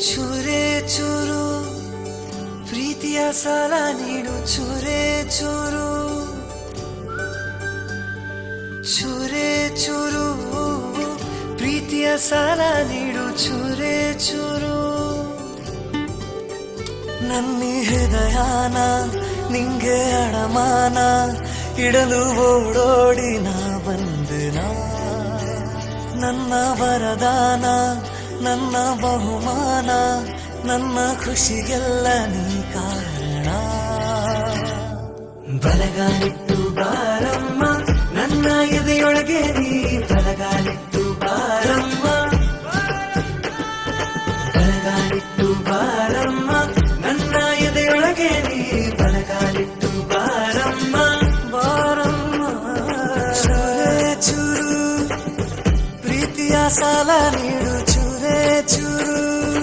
ಚೂರೇ ಚೂರು ಪ್ರೀತಿಯ ಸಾಲ ನೀಡು ಚೂರೇ ಚೂರು ಚೂರೇ ಚೂರು ಪ್ರೀತಿಯ ಸಾಲ ನೀಡು ಚೂರೇ ಚೂರು ನನ್ನ ಹೃದಯನ ನಿಂಗೆ ಅಡಮಾನ ಇಡಲು ಓಡೋಡಿ ನಾ ಬಂದನ ನನ್ನ ವರದಾನ ನನ್ನ ಬಹುಮಾನ ನನ್ನ ಖುಷಿಗೆಲ್ಲ ನೀ ಕಾರಣ ಬಲಗಾಲಿಟ್ಟು ಬಾರಮ್ಮ ನನ್ನ ಎದೆಯೊಳಗೆ ನೀ ಬಲಗಾಲಿಟ್ಟು ಬಾರಮ್ಮ ಬಲಗಾಲಿಟ್ಟು ಬಾರಮ್ಮ ನನ್ನ ಎದೆಯೊಳಗೆ ನೀ ಬಲಗಾಲಿಟ್ಟು ಬಾರಮ್ಮ ಬಾರಮ್ಮ ಚೂರೇ ಚೂರು ಪ್ರೀತಿಯ ಸಾಲ ನೀ